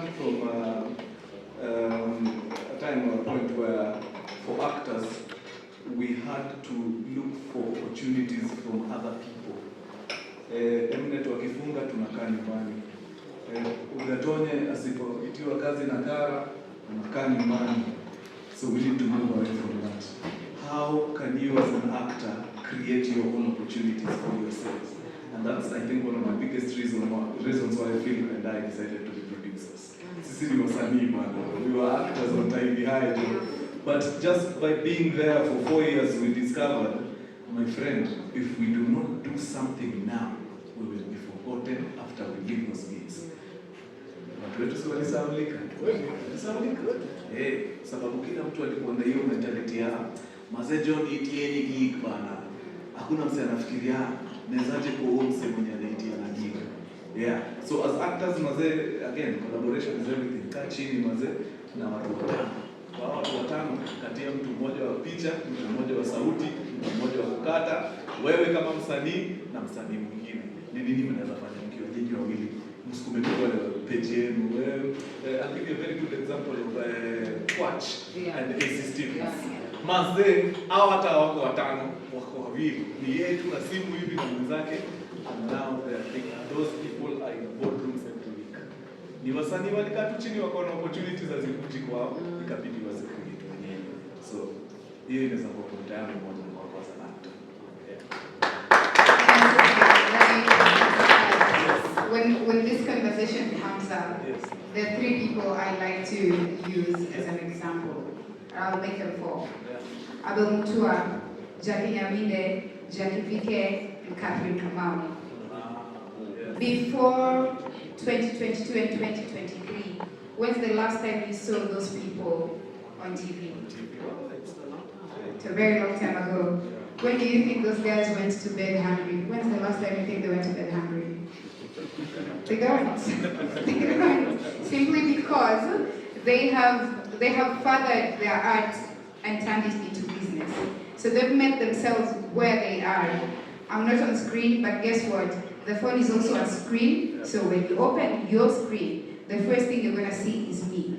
come from a time or a point where, for actors, we had to look for opportunities from other people. Mnet wakifunga tunakaa nyumbani. Ugatonye asipoitiwa kazi na kara, unakaa nyumbani. So we need to move away from that. How can you as an actor create your own opportunities for yourselves? And that's, I think, one of my biggest reasons why I feel and I decided to be producers. Sisi ni wasanii man. We were actors on time behind. But just by being there for 4 years, we discovered, my friend, if we do not do something now, we will be forgotten after we leave those gigs. Watu wetu si walisahaulika. Sababu kila mtu alikuwa na hiyo mentality ya Maze John itieni gig bana. Hakuna mse anafikiria nawezaje kuoa mse mwenye anaitia na gig. Yeah. So as actors maze, again, collaboration is everything. Kaa chini maze na watu watano. Kwa watu watano, katia mtu mmoja wa picha, mtu mmoja wa sauti, mtu mmoja wa kukata, wewe kama msanii na msanii mwingine. Ni nini mnaweza fanya mkiwa nyinyi wawili? Msukume kwa page yenu. I'll give you a very good example of Watch and Assistance. Maze, hao hata wako watano, wako wawili. Ni yeye tu na simu hivi na mwenzake. And now those people are in boardrooms every week. Ni wasanii walikaa tu chini wako na opportunities hazikuji kwao, ikabidi wazikreate wenyewe. So, hiyo inaweza kuwa point yangu moja kwa sana actor. When this conversation comes up, there are 3 people I like to use as an example. I'll make them 4. Abel Mtua, Jackie Nyaminde, Jackie Vike, and Catherine Kamau. Before 2022 and 2023, when's the last time you saw those people on TV? It's a very long time ago. When do you think those guys went to bed hungry? When's the last time you think they went to bed hungry? They don't. They don't. Simply because they have furthered their art and turned it into business. So they've made themselves where they are. I'm not on screen, but guess what? The phone is also on screen. So when you open your screen, the first thing you're going to see is me.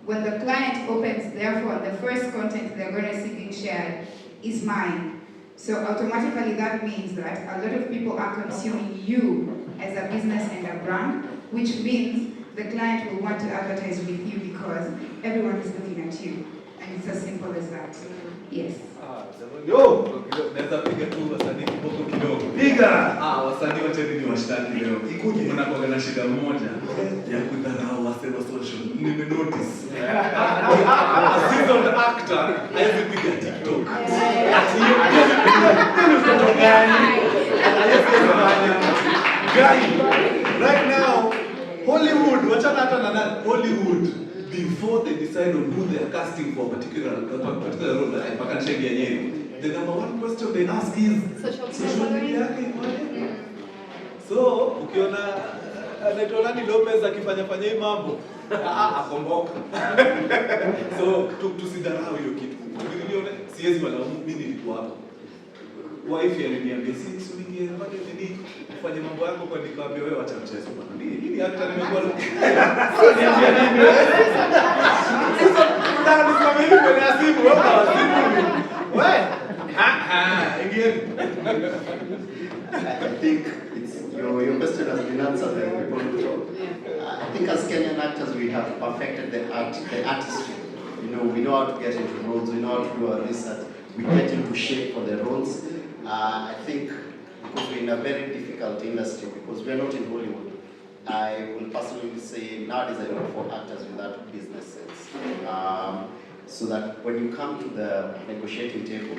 When the client opens their phone, the first content they're going to see being shared is mine. So automatically that means that a lot of people are consuming you as a business and a brand, which means the client will want to advertise with you because everyone is looking at you. And it's as simple as that. Yes. Yo, naweza piga tu wasanii kidogo kidogo. Piga! Wasanii wote ni washtaki leo. Ikuje unakuwa na shida moja ya kudharau wasema social. Nimenotice. A seasoned actor haiwezi piga TikTok. Ati hiyo ni mtoto gani? Right now, Hollywood, wachana hata na Hollywood, before they decide on who they are casting for a particular role, the number 1 question they ask is social media. So, ukiona Netolani Lopez akifanya hii mambo, akomboka. So, tusidharau hiyo kitu. Niliona siwezi walaumu mimi nilikuwa hapo. Wife aliniambia sisi uingie bado nini ufanye mambo yako kwa nikamwambia wewe acha mchezo bwana. Hili hata nimekuwa niambia nini wewe? Sasa unataka niseme hivi kwenye simu wewe simu. Wewe ingie. I think it's your question has been answered by people. I think as Kenyan actors we have perfected the artistry. You know, we know how to get into roles, we know how to do our research, we get into shape for the roles. I think because we're in a very difficult industry, because we're not in Hollywood, I will personally say nowadays I look for actors without business sense. So that when you come to the negotiating table,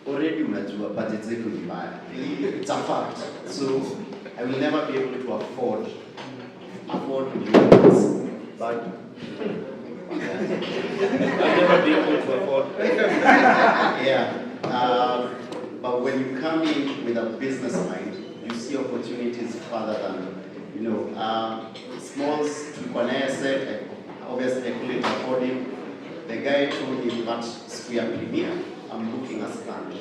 already unajua budget zetu ni mbaya. It's a fact. So I will never be able to afford millions, but I'll never be able to afford. Yeah. But when you come in with a business mind, you see opportunities further than, you know, smalls to said, obviously I couldn't afford him. The guy told me, but square premiere, I'm booking a stand.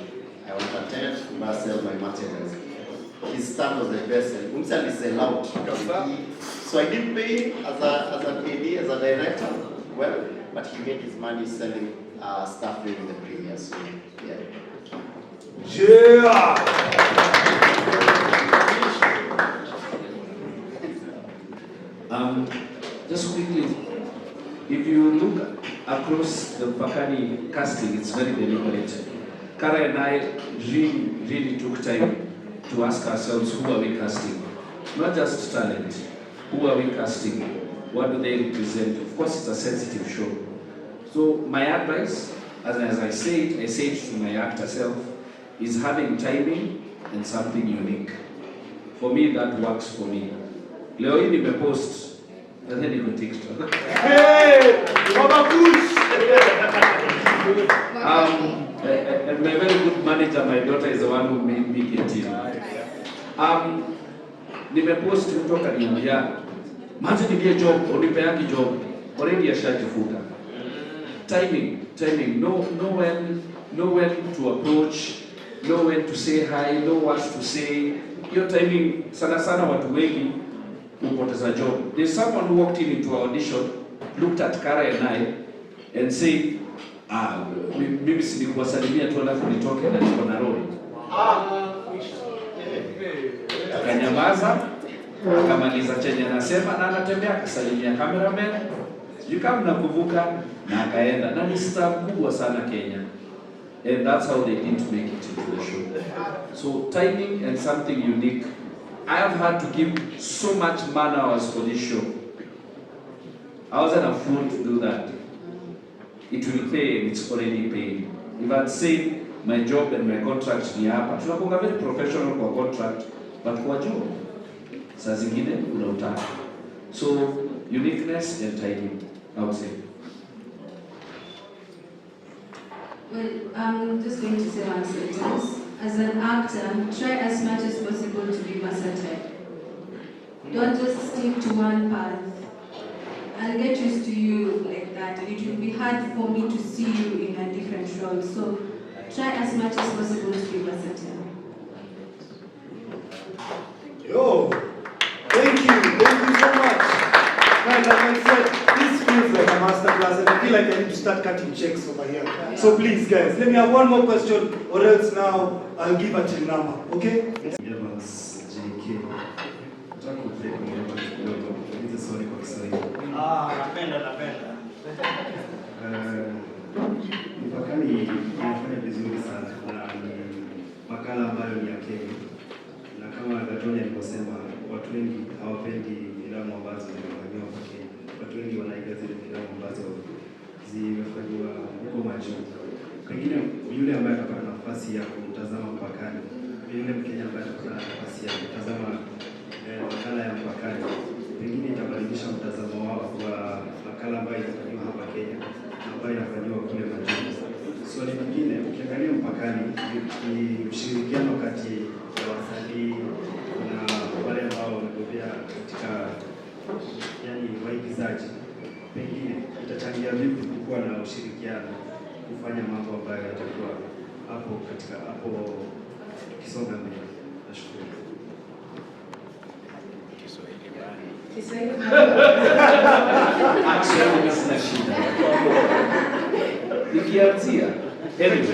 I want a tent to sell my materials. his stand was the best. Umsali sell out. So I didn't pay him as an AD, as a director, well, but he made his money selling stuff during the premiere. So yeah. Just quickly, if you look across the Pakani casting, it's very deliberate. Kara and I really took time to ask ourselves, who are we casting? Not just talent, who are we casting? What do they represent? Of course, it's a sensitive show. So my advice, as I say it to my actor self, is having timing and something unique. For me, that works for me. Leo hii nimepost and then you TikTok. Hey, Baba Bush. And my very good manager, my daughter, is the one who made me get in. Nimepost kutoka niambia, maana nibie job, unipeaki job, already ashajifuta. Timing, know when to approach, know when to say hi, know what to say. Your timing, sana watu wengi upoteza job. There's someone who walked into our audition, looked at Kara and I, and said, mimi silikuwasalimia tu alafu nitoke na niko na roho. Akanyamaza, akamaliza chenye anasema na anatembea akasalimia cameraman, sijui kama nakuvuka na akaenda. Na ni star kubwa sana Kenya. And that's how they didn't make it into the show. So timing and something unique. I have had to give so much man hours for this show. I wasn't a fool to do that. It will pay, and it's already paid. If I'd said my job and my contract ni hapa, tunakuwa very professional kwa contract, but kwa job, saa zingine unautaka. So, uniqueness and timing, I would say. Well, I'm just going to say one sentence. As an actor, try as much as possible to be versatile. Don't just stick to one path. I'll get used to you like that, and it will be hard for me to see you in a different role. So try as much as possible to be versatile. Yo, thank you so much. Like I said, this feels like a masterclass, and I feel like I need to start cutting checks over here. So please, guys, let me have one more question, or else now I'll give a Chinama, okay? Napenda. Mpakani inafanya vizuri sana na ni makala ambayo ni ya Kenya. Na kama Gatoni alivyosema, watu wengi hawapendi filamu ambazo zimefanywa kwa Kenya. Watu wengi wanaiga zile filamu ambazo zimefanywa huko majuu. Pengine yule ambaye atapata nafasi ya kutazama Mpakani, yule Mkenya ambaye atapata nafasi ya kutazama makala ya Mpakani, pengine itabadilisha mtazamo wao kwa makala ambayo inafanywa hapa Kenya na ambayo inafanywa kule majuu. Swali lingine, ukiangalia Mpakani ni ushirikiano kati ya wasanii na wale ambao wamebobea katika waigizaji. Pengine itachangia vipi kuwa na ushirikiano kufanya mambo ambayo yatakuwa hapo kisonga mbele? Nashukuru. Kiswahili. Actually, sina shida. Nikianzia. Anyway,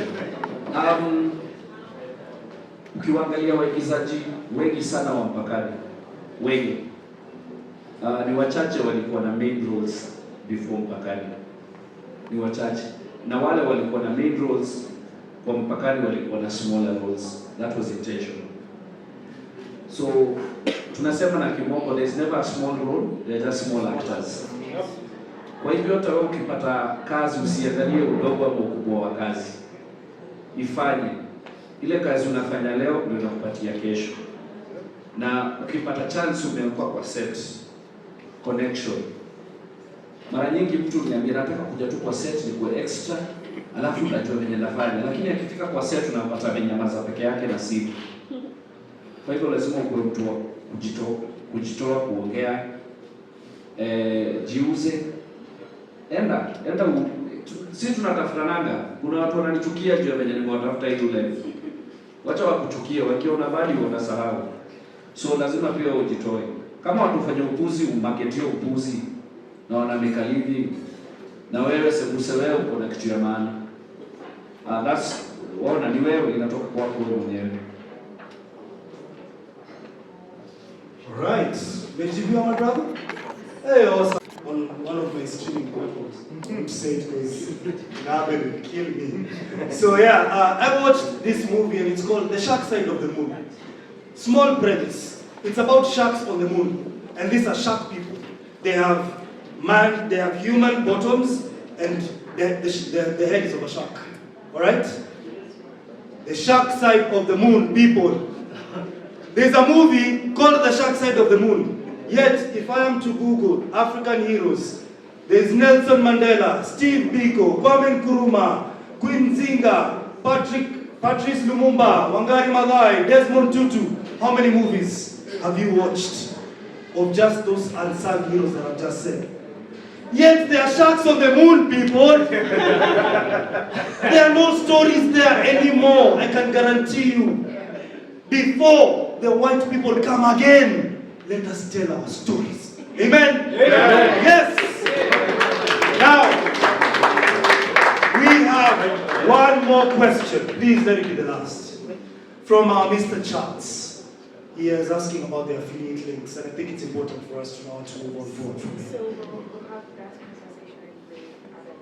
ukiangalia waigizaji wengi sana wa Mpakani, wengi. Ni wachache walikuwa na main roles before Mpakani. Ni wachache. Na wale walikuwa na main roles kwa Mpakani walikuwa na smaller roles. That was intentional. So, tunasema na kimombo, there's never a small role, they're just small actors. Kwa hivyo hata wewe ukipata kazi usiangalie udogo au ukubwa wa kazi. Ifanye. Ile kazi unafanya leo ndio inakupatia kesho. Na ukipata chance umekuwa kwa set connection. Mara nyingi mtu uniambia nataka kuja tu kwa set ni kwa extra, alafu unajua venye nafanya. Lakini akifika kwa set unapata vinyamaza peke yake na simu. Kwa hivyo lazima uwe mtu wa kujitoa kuongea, jiuze, enda sisi tunatafutananga. Kuna watu wananichukia juu ya venye nimewatafuta ile. Wacha wakuchukia, wakiona bali wanasahau. So lazima pia ujitoe. Kama watu fanya upuzi, umarketio upuzi na wanameka living, na wewe sebuse wewe uko na kitu ya maana. That's waona ni wewe, inatoka kwako wewe mwenyewe. Alright. Benjibiwa, my brother? Hey, awesome. One of my streaming platforms. Don't say it because Abel will kill me. So yeah, I watched this movie and it's called The Shark Side of the Moon. Small premise. It's about sharks on the moon. And these are shark people. They have human bottoms and the head is of a shark. Alright? The Shark Side of the Moon, people. There's a movie called The Shark Side of the Moon. Yet, if I am to Google African heroes, there's Nelson Mandela, Steve Biko, Kwame Nkrumah, Queen Zinga, Patrice Lumumba, Wangari Maathai, Desmond Tutu. How many movies have you watched of just those unsung heroes that I've just said? Yet there are sharks on the moon, people. There are no stories there anymore, I can guarantee you. Before the white people come again, let us tell our stories. Amen? Amen. Yes. Now, we have one more question. Please let it be the last. From our Mr. Charles. He is asking about the affiliate links, and I think it's important for us to know how to move on forward from here. So we'll have that conversation with other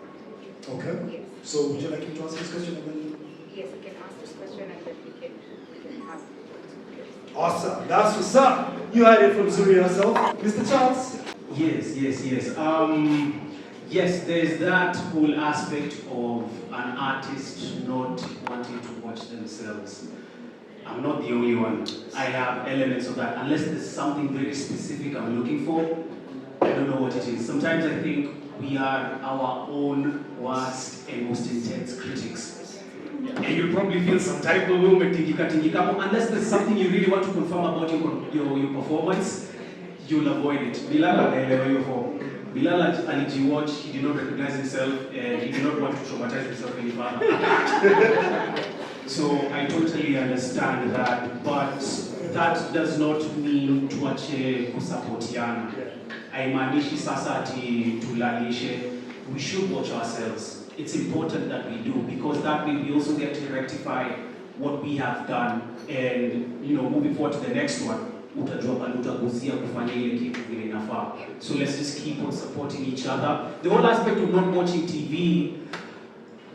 people. Okay. So would you like him to answer this question? And then... Yes, you can ask this question and then we can have. Awesome. That's what's up. You heard it from Zuri herself. Mr. Charles? Yes. Yes, there's that whole aspect of an artist not wanting to watch themselves. I'm not the only one. I have elements of that. Unless there's something very specific I'm looking for, I don't know what it is. Sometimes I think we are our own worst and most intense critics. And you'll probably feel some type of way unless there's something you really want to confirm about your performance, you'll avoid it. Bilal alijiwatch, he did not recognize himself and he did not want to traumatize himself any further. So I totally understand that, but that does not mean tuache kusapotiana. Haimaanishi sasa ati tulalishe. We should watch ourselves. It's important that we do, because that way we also get to rectify what we have done, and moving forward to the next one, so let's just keep on supporting each other. The whole aspect of not watching TV,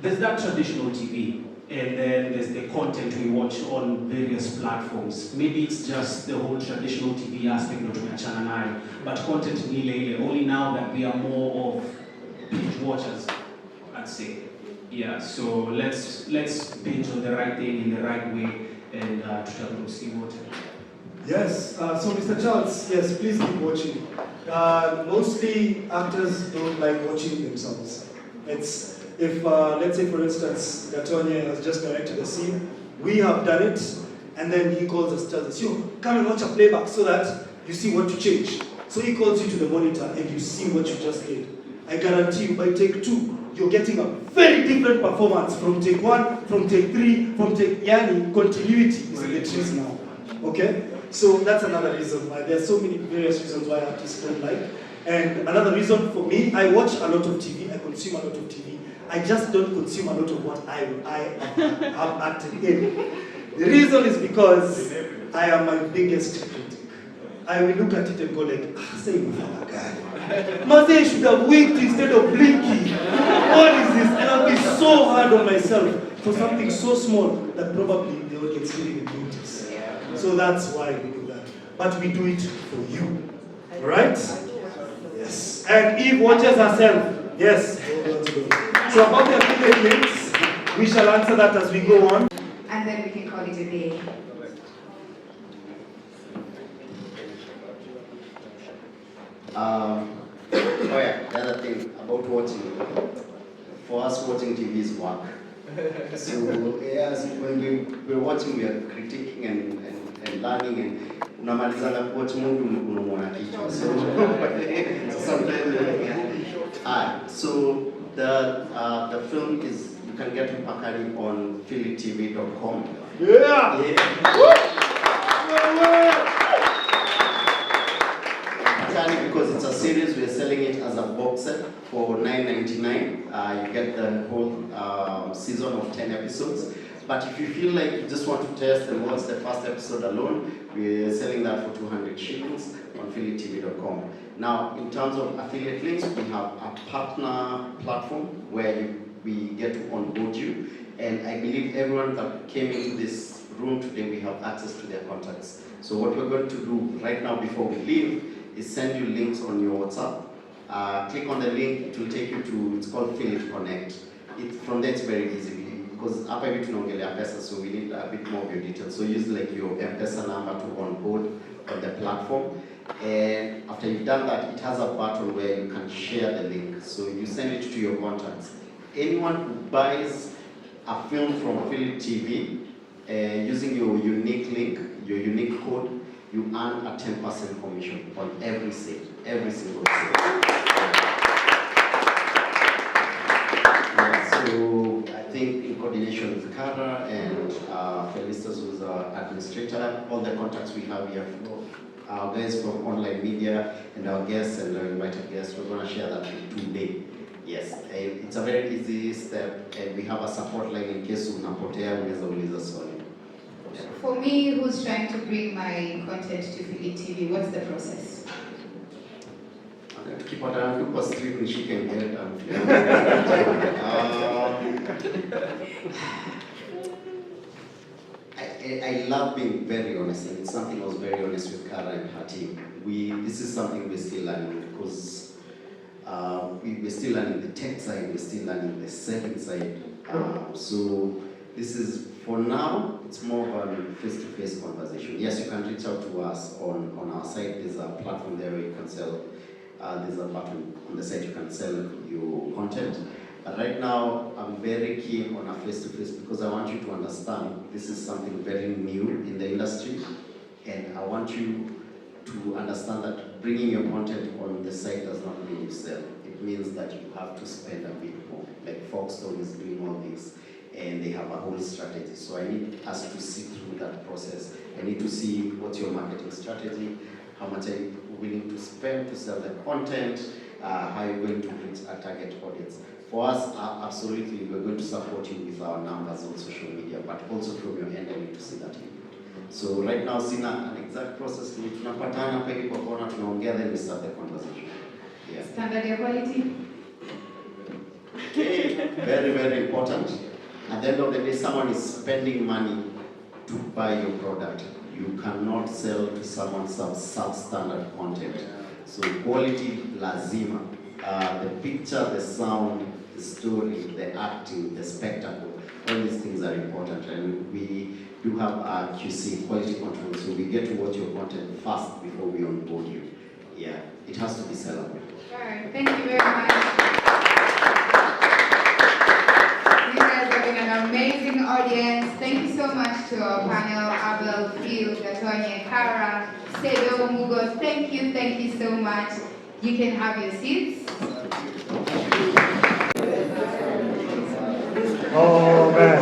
there's that traditional TV, and then there's the content we watch on various platforms. Maybe it's just the whole traditional TV aspect, not tumeachana nayo, but content ni ile only now that we are more of binge watchers, I'd say. Yeah, so let's binge on the right thing in the right way, and to see what. Yes, so Mr. Charles, yes, please keep watching. Mostly actors don't like watching themselves. It's if let's say for instance Gatonye has just directed a scene, we have done it, and then he calls us, tells us, yo, come and watch a playback so that you see what to change. So he calls you to the monitor and you see what you just did. I guarantee you by take 2, you're getting a very different performance from take 1, from take 3, from take Yani. Continuity is in the trees now. Okay? So that's another reason why. There are so many various reasons why artists don't like. And another reason for me, I watch a lot of TV, I consume a lot of TV. I just don't consume a lot of what I have acted in. The reason is because I am my biggest critic. I will look at it and go like, say my guy. Maze should have winked instead of blinking. What is this? And I'll be so hard on myself for something so small that probably the audience didn't even notice. So that's why we do that. But we do it for you. Alright? Yes. And Eve watches herself. Yes. So about the affiliate links, we shall answer that as we go on. And then we can call it a day. Oh yeah, the other thing about watching. For us, watching TV is work. So yes, when we're watching, we are critiquing and learning, and unamalizana watch movie unamuona kichwa. So sometimes so the film is, you can get Pakari on phillytv.com. Yeah. Yeah. Maskani, because it's a series, we're selling it as a box set for $9.99. You get the whole season of 10 episodes. But if you feel like you just want to test and watch the first episode alone, we're selling that for 200 shillings on phillytv.com. Now, in terms of affiliate links, we have a partner platform where we get to onboard you. And I believe everyone that came into this room today, we have access to their contacts. So what we're going to do right now before we leave is send you links on your WhatsApp. Click on the link, it will take you to, it's called Philly Connect. From there it's very easy because hapa hivi tunaongelea pesa, so we need a bit more of your details. So use like your M-Pesa number to onboard on the platform. And after you've done that, it has a button where you can share the link. So you send it to your contacts. Anyone who buys a film from Philly TV using your unique link, your unique code, you earn a 10% commission on every sale, every single sale. So I think in coordination with Kara and Felicitas, who's our administrator, all the contacts we have here, our guys from online media and our guests and our invited guests, we're going to share that today. Yes, it's a very easy step, and we have a support line in case unapotea unaweza uliza swali. For me, who's trying to bring my content to Philly TV, what's the process? Tukipata mtu kwa street nishike ngeta. I love being very honest, and it's something I was very honest with Kara and her team. This is something we're still learning because we're still learning the tech side, we're still learning the selling side. So this is, for now, it's more of a face-to-face conversation. Yes, you can reach out to us on our site. There's a platform there where you can sell. There's a button on the site you can sell your content. But right now, I'm very keen on a face-to-face because I want you to understand this is something very new in the industry, and I want you to understand that bringing your content on the site does not mean you sell. It means that you have to spend a bit more. Like Foxstone is doing all this, and they have a whole strategy. So I need us to see through that process. I need to see what's your marketing strategy, how much are you willing to spend to sell the content, how you're going to reach a target audience. For us, absolutely, we're going to support you with our numbers on social media, but also from your end, I need to see that input. So right now, sina an exact process. Tunapatana hapa hivi kwa kona, tunaongea, then we start the conversation. Yeah. Standard of quality? Okay, very, very important. At the end of the day, someone is spending money to buy your product. You cannot sell to someone some substandard content. So quality lazima. The picture, the sound, the story, the acting, the spectacle, all these things are important. And we do have a QC, quality control, so we get to watch your content first before we onboard you. Yeah, it has to be sellable. All right, thank you very much. You guys have been an amazing audience. Thank you so much to our panel, Abel, Phil, Gatonya, Kara, Sedo, Mugo. Thank you so much. You can have your seats. Oh man.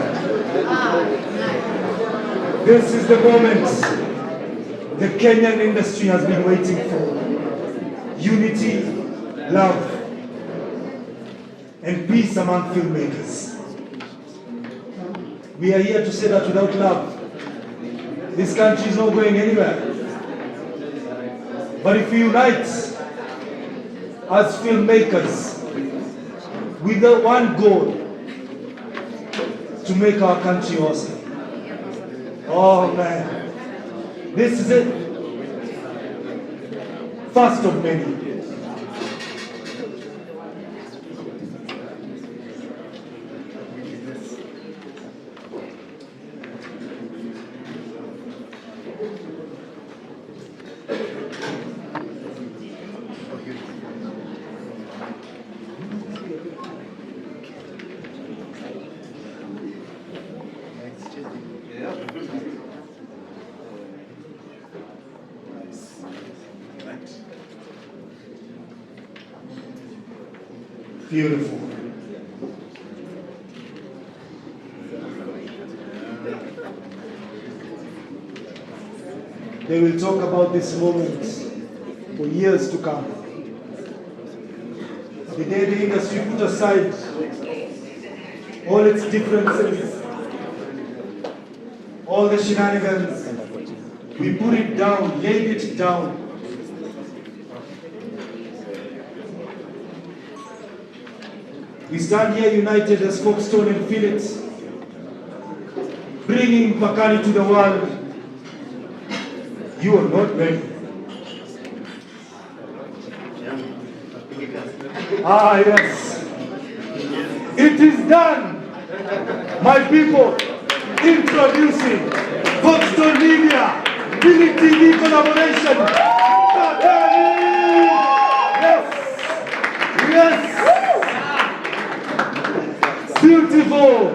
This is the moment the Kenyan industry has been waiting for. Unity, love, and peace among filmmakers. We are here to say that without love, this country is not going anywhere. But if we unite as filmmakers with the one goal, to make our country awesome. Oh man, this is it. First of many. Beautiful. They will talk about this moment for years to come. The day the industry put aside all its differences, all the shenanigans, we put it down, laid it down. We stand here united as Folkestone and feel it, bringing Mpakani to the world. You are not ready. Ah, yes. It is done. My people, introducing Folkestone Media, Billy TV collaboration. Yes. Yes. Beautiful.